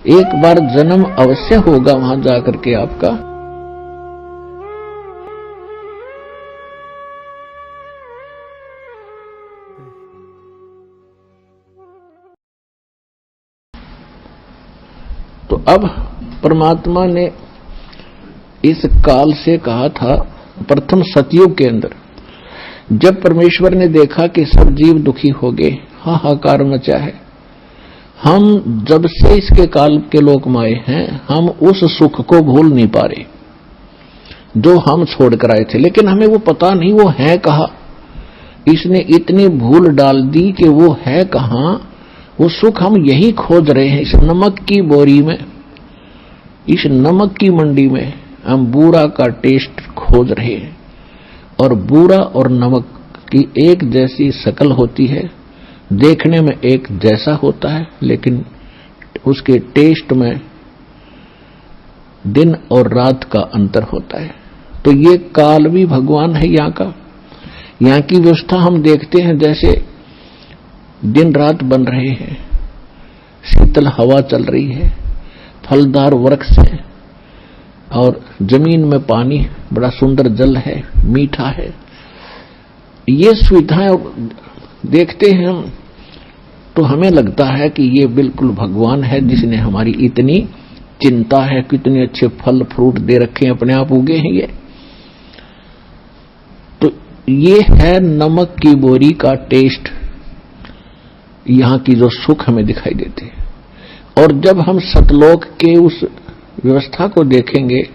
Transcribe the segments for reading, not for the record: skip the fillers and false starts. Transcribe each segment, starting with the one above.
एक बार जन्म अवश्य होगा वहां जाकर के आपका। तो अब परमात्मा ने इस काल से कहा था, प्रथम सतयुग के अंदर जब परमेश्वर ने देखा कि सब जीव दुखी हो गए, हाहाकार मचा है, हम जब से इसके काल के लोक में आए हैं, हम उस सुख को भूल नहीं पा रहे जो हम छोड़कर आए थे। लेकिन हमें वो पता नहीं वो है कहाँ। इसने इतनी भूल डाल दी कि वो है कहाँ। वो सुख हम यही खोज रहे हैं, इस नमक की बोरी में, इस नमक की मंडी में हम बूरा का टेस्ट खोज रहे हैं। और बूरा और नमक की एक जैसी शक्ल होती है, देखने में एक जैसा होता है, लेकिन उसके टेस्ट में दिन और रात का अंतर होता है। तो ये काल भी भगवान है यहाँ का। यहाँ की व्यवस्था हम देखते हैं, जैसे दिन रात बन रहे हैं, शीतल हवा चल रही है, फलदार वृक्ष है और जमीन में पानी, बड़ा सुंदर जल है, मीठा है। ये सुविधाएं देखते हैं हम तो हमें लगता है कि ये बिल्कुल भगवान है जिसने हमारी इतनी चिंता है, कितने अच्छे फल फ्रूट दे रखे हैं, अपने आप उगे हैं ये। तो ये है नमक की बोरी का टेस्ट, यहाँ की जो सुख हमें दिखाई देते हैं। और जब हम सतलोक के उस व्यवस्था को देखेंगे,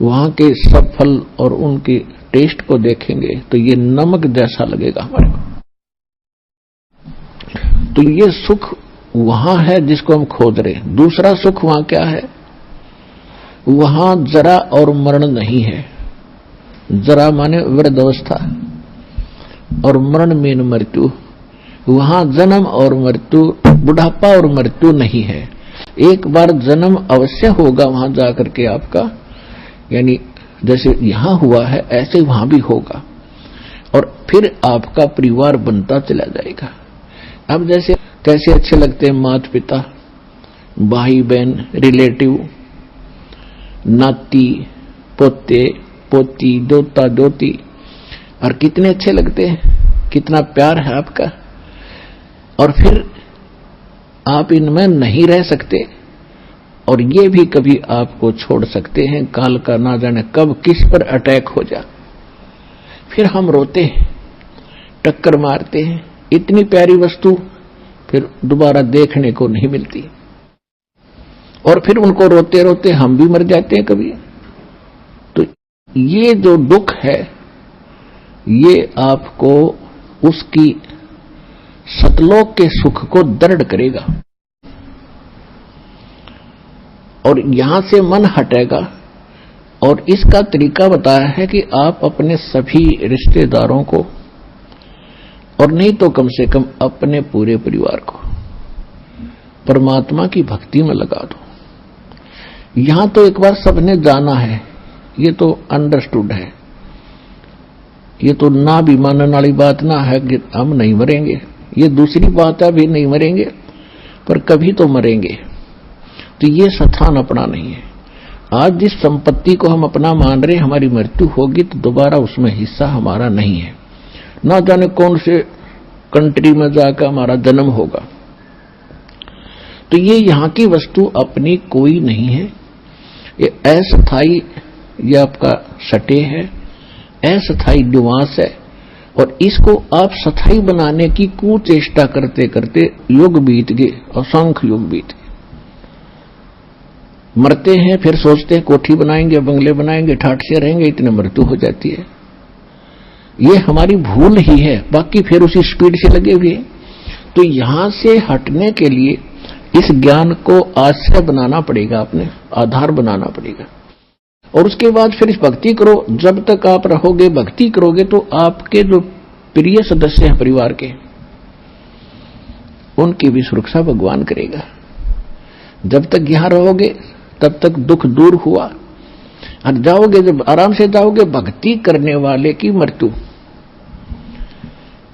वहां के सब फल और उनके टेस्ट को देखेंगे, तो ये नमक जैसा लगेगा हमारे को। तो ये सुख वहां है जिसको हम खोज रहे हैं। दूसरा सुख वहां क्या है? वहां जरा और मरण नहीं है। जरा माने वृद्धावस्था और मरण में मृत्यु। वहां जन्म और मृत्यु, बुढ़ापा और मृत्यु नहीं है। एक बार जन्म अवश्य होगा वहां जाकर के आपका, यानी जैसे यहां हुआ है ऐसे वहां भी होगा, और फिर आपका परिवार बनता चला जाएगा। अब जैसे कैसे अच्छे लगते हैं माता पिता, भाई बहन, रिलेटिव, नाती पोते पोती, दोता दोती, और कितने अच्छे लगते हैं, कितना प्यार है आपका। और फिर आप इनमें नहीं रह सकते, और ये भी कभी आपको छोड़ सकते हैं। काल का ना जाने कब किस पर अटैक हो जा, फिर हम रोते हैं, टक्कर मारते हैं। इतनी प्यारी वस्तु फिर दोबारा देखने को नहीं मिलती, और फिर उनको रोते रोते हम भी मर जाते हैं कभी। तो ये जो दुख है, ये आपको उसकी सतलोक के सुख को दृढ़ करेगा, और यहां से मन हटेगा। और इसका तरीका बताया है कि आप अपने सभी रिश्तेदारों को, और नहीं तो कम से कम अपने पूरे परिवार को परमात्मा की भक्ति में लगा दो। यहां तो एक बार सबने जाना है, ये तो अंडरस्टूड है, ये तो ना भी मानने वाली बात ना है कि हम नहीं मरेंगे। ये दूसरी बात है, भी नहीं मरेंगे, पर कभी तो मरेंगे। तो ये स्थान अपना नहीं है। आज जिस संपत्ति को हम अपना मान रहे, हमारी मृत्यु होगी तो दोबारा उसमें हिस्सा हमारा नहीं है। ना जाने कौन से कंट्री में जाकर हमारा जन्म होगा। तो ये यहाँ की वस्तु अपनी कोई नहीं है, ये अस्थायी, ये आपका सटे है, अस्थायी निवास है। और इसको आप स्थायी बनाने की कुचेष्टा करते करते युग बीत गए, असंख्य युग बीत गए। मरते हैं, फिर सोचते हैं कोठी बनाएंगे, बंगले बनाएंगे, ठाठ से रहेंगे, इतने मृत्यु हो जाती है। ये हमारी भूल ही है, बाकी फिर उसी स्पीड से लगे हुए। तो यहां से हटने के लिए इस ज्ञान को आश्रय बनाना पड़ेगा, अपने आधार बनाना पड़ेगा। और उसके बाद फिर इस भक्ति करो। जब तक आप रहोगे, भक्ति करोगे, तो आपके जो प्रिय सदस्य हैं परिवार के, उनकी भी सुरक्षा भगवान करेगा। जब तक यहां रहोगे तब तक दुख दूर हुआ, और जाओगे, जब आराम से जाओगे, भक्ति करने वाले की मृत्यु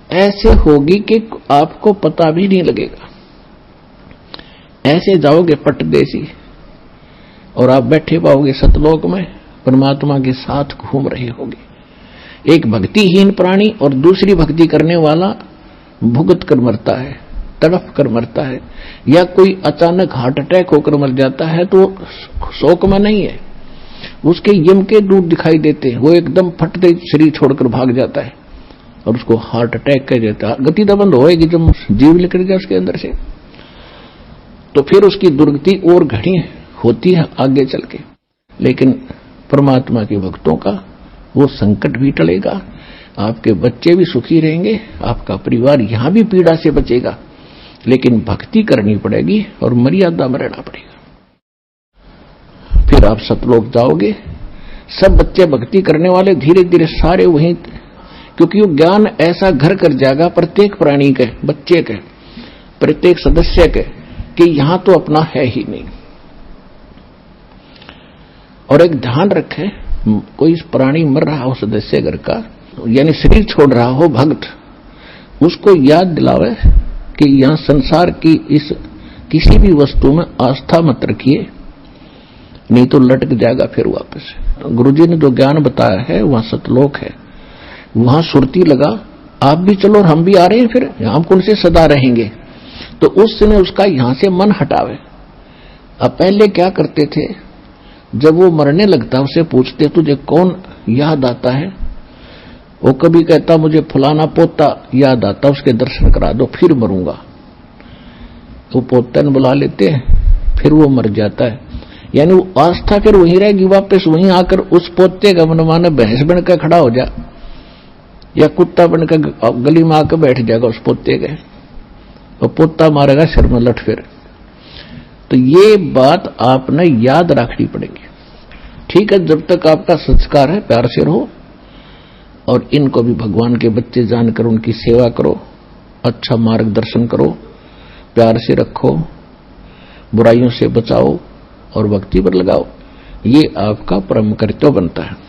ऐसे होगी कि आपको पता भी नहीं लगेगा। ऐसे जाओगे पटदेशी और आप बैठे पाओगे सतलोक में, परमात्मा के साथ घूम रहे होगे। एक भक्तिहीन प्राणी और दूसरी भक्ति करने वाला भुगत कर मरता है, तड़प कर मरता है, या कोई अचानक हार्ट अटैक होकर मर जाता है तो शोक में नहीं है, उसके यम के दूत दिखाई देते हैं, वो एकदम फटते शरीर छोड़कर भाग जाता है और उसको हार्ट अटैक कह देता है। गति तो बंद होएगी जब जीव निकल गया उसके अंदर से, तो फिर उसकी दुर्गति और घनी होती है आगे चल के। लेकिन परमात्मा के भक्तों का वो संकट भी टलेगा, आपके बच्चे भी सुखी रहेंगे, आपका परिवार यहां भी पीड़ा से बचेगा, लेकिन भक्ति करनी पड़ेगी और मर्यादा में रहना पड़ेगा। फिर आप सतलोक जाओगे, सब बच्चे भक्ति करने वाले धीरे धीरे सारे वहीं, क्योंकि वो ज्ञान ऐसा घर कर जाएगा प्रत्येक प्राणी के, बच्चे के, प्रत्येक सदस्य के, कि यहां तो अपना है ही नहीं। और एक ध्यान रखें, कोई प्राणी मर रहा हो सदस्य घर का, यानी शरीर छोड़ रहा हो भक्त, उसको याद दिलावे कि यहां संसार की इस किसी भी वस्तु में आस्था मत रखिए, नहीं तो लटक जाएगा फिर वापस। गुरुजी ने जो ज्ञान बताया है वहां सतलोक है, वहां सुरती लगा, आप भी चलो और हम भी आ रहे हैं, फिर हम कौन से सदा रहेंगे, तो उस समय उसका यहां से मन हटावे। अब पहले क्या करते थे, जब वो मरने लगता उसे पूछते तुझे कौन याद आता है, वो कभी कहता मुझे फलाना पोता याद आता, उसके दर्शन करा दो फिर मरूंगा। वो पोता ने बुला लेते हैं, फिर वो मर जाता है, यानी वो आस्था फिर वहीं रहेगी, वापस वहीं आकर उस पोते का मनमाना भैंस बनकर खड़ा हो जा या कुत्ता बनकर गली में आकर बैठ जाएगा उस पोते के, और पोता मारेगा सिर में लठ फिर। तो ये बात आपने याद रखनी पड़ेगी। ठीक है, जब तक आपका संस्कार है प्यार से रहो, और इनको भी भगवान के बच्चे जानकर उनकी सेवा करो, अच्छा मार्गदर्शन करो, प्यार से रखो, बुराइयों से बचाओ और भक्ति पर लगाओ, ये आपका परम कर्तव्य बनता है।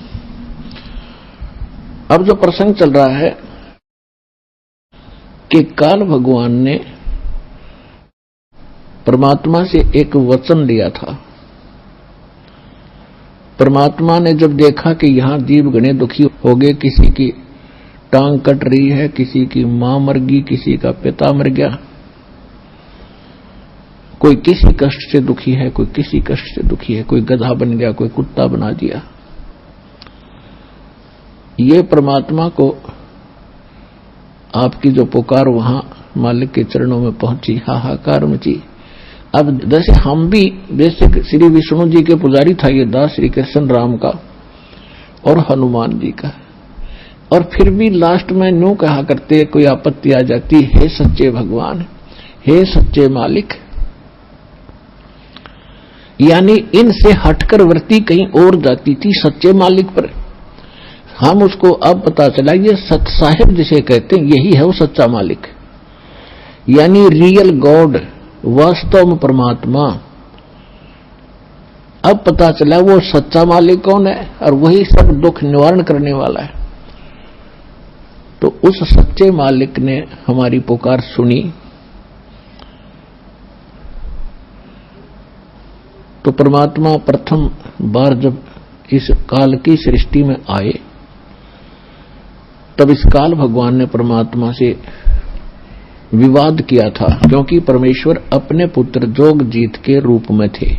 अब जो प्रसंग चल रहा है कि काल भगवान ने परमात्मा से एक वचन लिया था। परमात्मा ने जब देखा कि यहां जीव गणे दुखी हो गए, किसी की टांग कट रही है, किसी की मां मर गई, किसी का पिता मर गया, कोई किसी कष्ट से दुखी है, कोई किसी कष्ट से दुखी है, कोई गधा बन गया, कोई कुत्ता बना दिया, ये परमात्मा को आपकी जो पुकार वहां मालिक के चरणों में पहुंची, हाहाकार मची। अब जैसे हम भी, जैसे श्री विष्णु जी के पुजारी था ये दास श्री कृष्ण राम का और हनुमान जी का, और फिर भी लास्ट में न्यू कहा करते, कोई आपत्ति आ जाती, हे सच्चे भगवान, हे सच्चे मालिक, यानी इनसे हटकर वृत्ति कहीं और जाती थी सच्चे मालिक पर। हम उसको अब पता चला ये सत साहिब जिसे कहते हैं, यही है वो सच्चा मालिक, यानी रियल गॉड, वास्तव में परमात्मा। अब पता चला वो सच्चा मालिक कौन है, और वही सब दुख निवारण करने वाला है। तो उस सच्चे मालिक ने हमारी पुकार सुनी, तो परमात्मा प्रथम बार जब इस काल की सृष्टि में आए, तब इस काल भगवान ने परमात्मा से विवाद किया था, क्योंकि परमेश्वर अपने पुत्र जोगजीत के रूप में थे।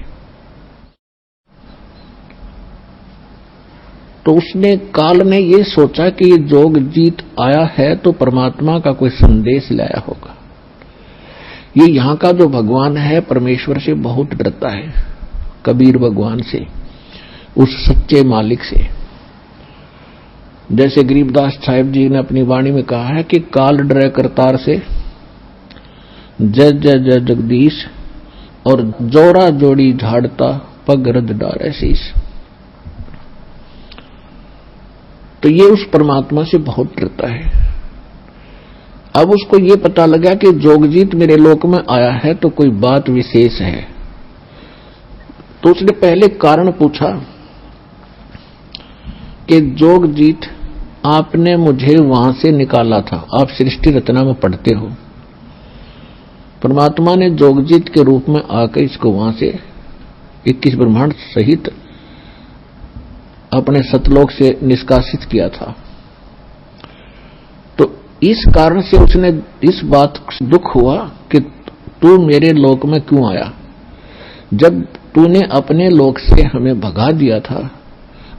तो उसने, काल ने ये सोचा कि ये जोगजीत आया है तो परमात्मा का कोई संदेश लाया होगा। ये यहां का जो भगवान है परमेश्वर से बहुत डरता है, कबीर भगवान से, उस सच्चे मालिक से। जैसे गरीबदास साहिब जी ने अपनी वाणी में कहा है कि काल डरे करतार से, जय जय जय जगदीश, और जोरा जोड़ी झाड़ता पग रद डारे शीश। तो ये उस परमात्मा से बहुत डरता है। अब उसको ये पता लगा कि जोगजीत मेरे लोक में आया है तो कोई बात विशेष है। तो उसने पहले कारण पूछा कि जोगजीत, आपने मुझे वहां से निकाला था, आप सृष्टि रचना में पढ़ते हो, परमात्मा ने जोगजीत के रूप में आकर इसको वहां से 21 ब्रह्मांड सहित अपने सतलोक से निष्कासित किया था। तो इस कारण से उसने इस बात से दुख हुआ कि तू मेरे लोक में क्यों आया, जब तूने अपने लोक से हमें भगा दिया था,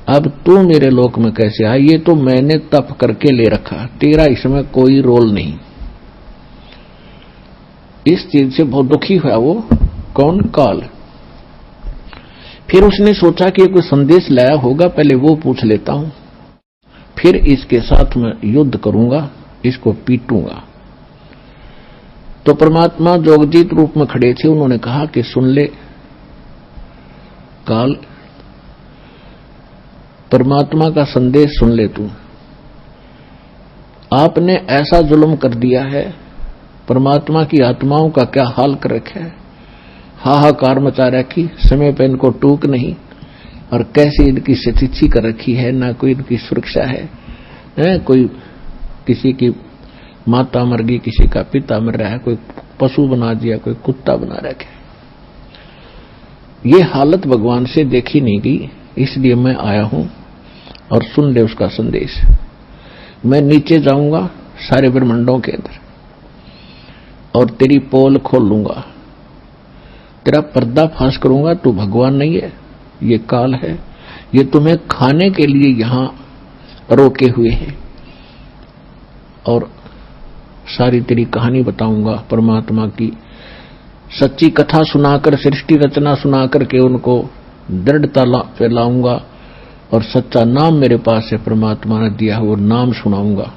अब तू मेरे लोक में कैसे आया? ये तो मैंने तप करके ले रखा, तेरा इसमें कोई रोल नहीं। इस चीज से बहुत दुखी हुआ वो। कौन? काल। फिर उसने सोचा कि कोई संदेश लाया होगा, पहले वो पूछ लेता हूं, फिर इसके साथ मैं युद्ध करूंगा, इसको पीटूंगा। तो परमात्मा जोगजीत रूप में खड़े थे, उन्होंने कहा कि सुन ले काल, परमात्मा का संदेश सुन ले तू। आपने ऐसा जुल्म कर दिया है, परमात्मा की आत्माओं का क्या हाल कर रखा है, हाहाकार मचा रखी, समय पर इनको टूक नहीं, और कैसी इनकी स्थिति कर रखी है, ना कोई इनकी सुरक्षा है, कोई किसी की माता मर गई, किसी का पिता मर रहा है, कोई पशु बना दिया, कोई कुत्ता बना रखा है। ये हालत भगवान से देखी नहीं गई, इसलिए मैं आया हूं और सुन ले उसका संदेश। मैं नीचे जाऊंगा सारे ब्रह्मांडों के अंदर और तेरी पोल खोल लूंगा, तेरा पर्दा फाश करूंगा। तू भगवान नहीं है, ये काल है, ये तुम्हें खाने के लिए यहां रोके हुए हैं, और सारी तेरी कहानी बताऊंगा, परमात्मा की सच्ची कथा सुनाकर, सृष्टि रचना सुनाकर के उनको दृढ़ता फैलाऊंगा, और सच्चा नाम मेरे पास है, परमात्मा ने दिया वो नाम सुनाऊंगा।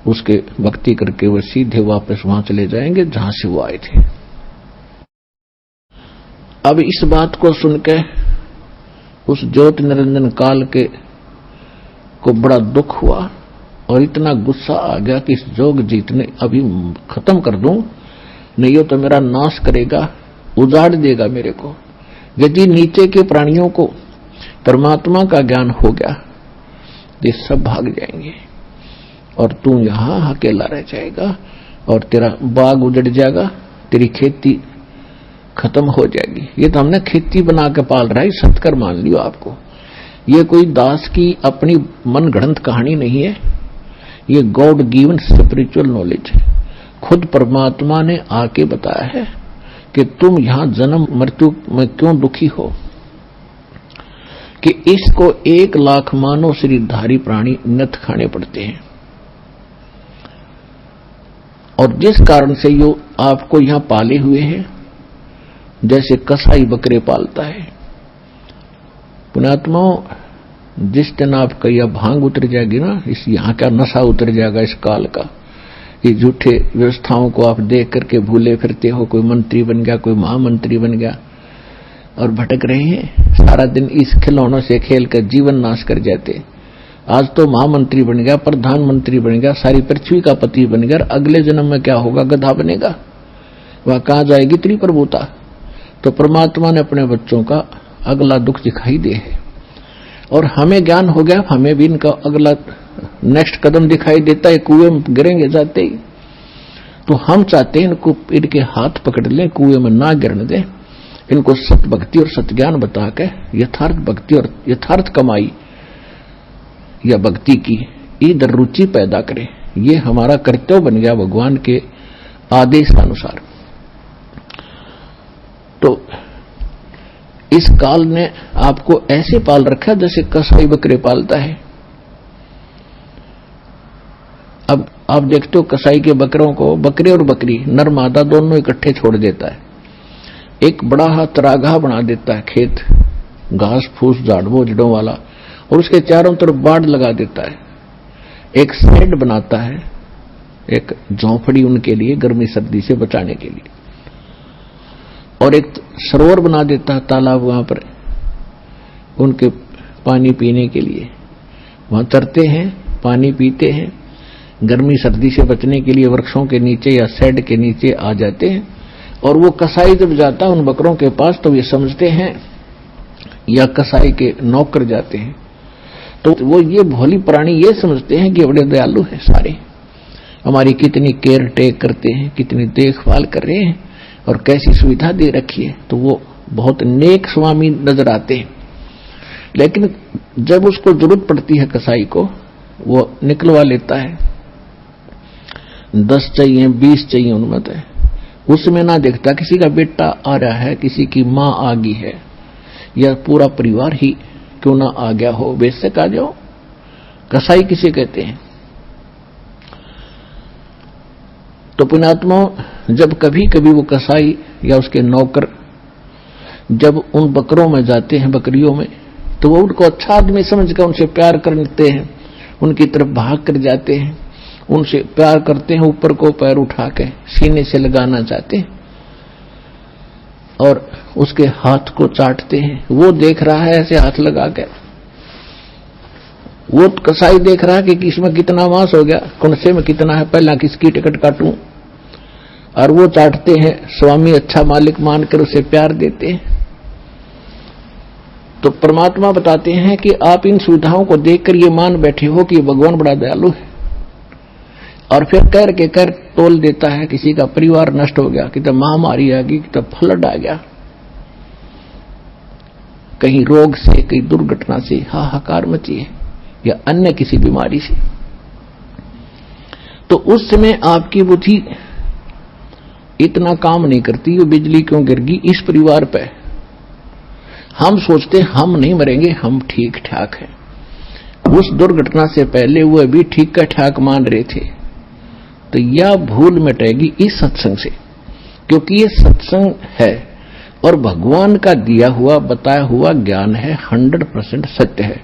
उसके भक्ति करके वो सीधे वापस वहां चले जाएंगे जहां से वो आए थे। अब इस बात को सुनकर उस ज्योति निरंजन काल के को बड़ा दुख हुआ और इतना गुस्सा आ गया कि इस जोगजीत ने अभी खत्म कर दूं, नहीं हो तो मेरा नाश करेगा, उजाड़ देगा मेरे को। यदि नीचे के प्राणियों को परमात्मा का ज्ञान हो गया, ये सब भाग जाएंगे और तू यहां अकेला रह जाएगा, और तेरा बाग उजड़ जाएगा, तेरी खेती खत्म हो जाएगी। ये तो हमने खेती बना के पाल रहा है, सत्कर मान लियो आपको। ये कोई दास की अपनी मन गढ़ंत कहानी नहीं है, ये गॉड गिवन स्पिरिचुअल नॉलेज है। खुद परमात्मा ने आके बताया है कि तुम यहां जन्म मृत्यु में क्यों दुखी हो, कि इसको 1 लाख मानव शरीरधारी प्राणी नथ खाने पड़ते हैं, और जिस कारण से यो आपको यहां पाले हुए हैं, जैसे कसाई बकरे पालता है। पुण्यात्माओं, जिस दिन आपका यह भांग उतर जाएगी ना, इस यहां का नशा उतर जाएगा इस काल का, ये झूठे व्यवस्थाओं को आप देख करके भूले फिरते हो, कोई मंत्री बन गया, कोई महामंत्री बन गया और भटक रहे हैं, सारा दिन इस खिलौनों से खेल कर जीवन नाश कर जाते। आज तो महामंत्री बन गया, प्रधानमंत्री बन गया, सारी पृथ्वी का पति बन गया, अगले जन्म में क्या होगा? गधा बनेगा, वह कहां जाएगी त्रिप्रभुता। तो परमात्मा ने अपने बच्चों का अगला दुख दिखाई दे है, और हमें ज्ञान हो गया, हमें भी इनका अगला नेक्स्ट कदम दिखाई देता है, कुएं में गिरेंगे जाते ही। तो हम चाहते हैं इनको, इनके हाथ पकड़ लें, कुएं में ना गिरने दें, इनको सत भक्ति और सत ज्ञान बता के यथार्थ भक्ति और यथार्थ कमाई या भक्ति की इधर रुचि पैदा करें। ये हमारा कर्तव्य बन गया भगवान के आदेश अनुसार। तो इस काल ने आपको ऐसे पाल रखा जैसे कसाई बकरे पालता है। अब आप देखते हो कसाई के बकरों को, बकरे और बकरी नर मादा दोनों इकट्ठे छोड़ देता है, एक बड़ा हा तरागाह बना देता है, खेत घास फूस झाड़ों जड़ों वाला, और उसके चारों तरफ बाड़ लगा देता है, एक शेड बनाता है, एक झोंपड़ी उनके लिए गर्मी सर्दी से बचाने के लिए, और एक सरोवर बना देता है, तालाब वहां पर उनके पानी पीने के लिए, वहां तरते हैं, पानी पीते हैं, गर्मी सर्दी से बचने के लिए वृक्षों के नीचे या शेड के नीचे आ जाते हैं। और वो कसाई जब जाता है उन बकरों के पास, तो ये समझते हैं, या कसाई के नौकर जाते हैं, तो वो ये भोली प्राणी ये समझते हैं कि बड़े दयालु हैं सारे, हमारी कितनी केयर टेक करते हैं, कितनी देखभाल कर रहे हैं और कैसी सुविधा दे रखी है, तो वो बहुत नेक स्वामी नजर आते हैं। लेकिन जब उसको जरूरत पड़ती है कसाई को, वो निकलवा लेता है। 10 चाहिए, 20 चाहिए, उन्मत्त है। उसमें ना देखता किसी का बेटा आ रहा है, किसी की मां आ गई है, या पूरा परिवार ही क्यों ना आ गया हो, बेशक आ जाओ। कसाई किसे कहते हैं? तो पुण्यात्मा, जब कभी कभी वो कसाई या उसके नौकर जब उन बकरों में जाते हैं, बकरियों में, तो वो उनको अच्छा आदमी समझकर उनसे प्यार करते हैं, उनकी तरफ भाग कर जाते हैं, उनसे प्यार करते हैं, ऊपर को पैर उठा के सीने से लगाना चाहते हैं और उसके हाथ को चाटते हैं। वो देख रहा है ऐसे हाथ लगा के, वो कसाई देख रहा है कि किसमें कितना मांस हो गया, कौनसे में कितना है, पहला किसकी टिकट काटूं, और वो चाटते हैं। स्वामी अच्छा मालिक मानकर उसे प्यार देते हैं। तो परमात्मा बताते हैं कि आप इन सुविधाओं को देखकर ये मान बैठे हो कि भगवान बड़ा दयालु है, और फिर कर तोल देता है। किसी का परिवार नष्ट हो गया, कितना महामारी आ गई, कितना फ्लड आ गया, कहीं रोग से, कहीं दुर्घटना से हाहाकार मची है, या अन्य किसी बीमारी से, तो उस समय आपकी बुद्धि इतना काम नहीं करती। वो बिजली क्यों गिर गई इस परिवार पे, हम सोचते हम नहीं मरेंगे, हम ठीक ठाक हैं। उस दुर्घटना से पहले वो भी ठीक ठाक मान रहे थे। तो यह भूल मिटेगी इस सत्संग से, क्योंकि ये सत्संग है और भगवान का दिया हुआ बताया हुआ ज्ञान है, 100% सत्य है।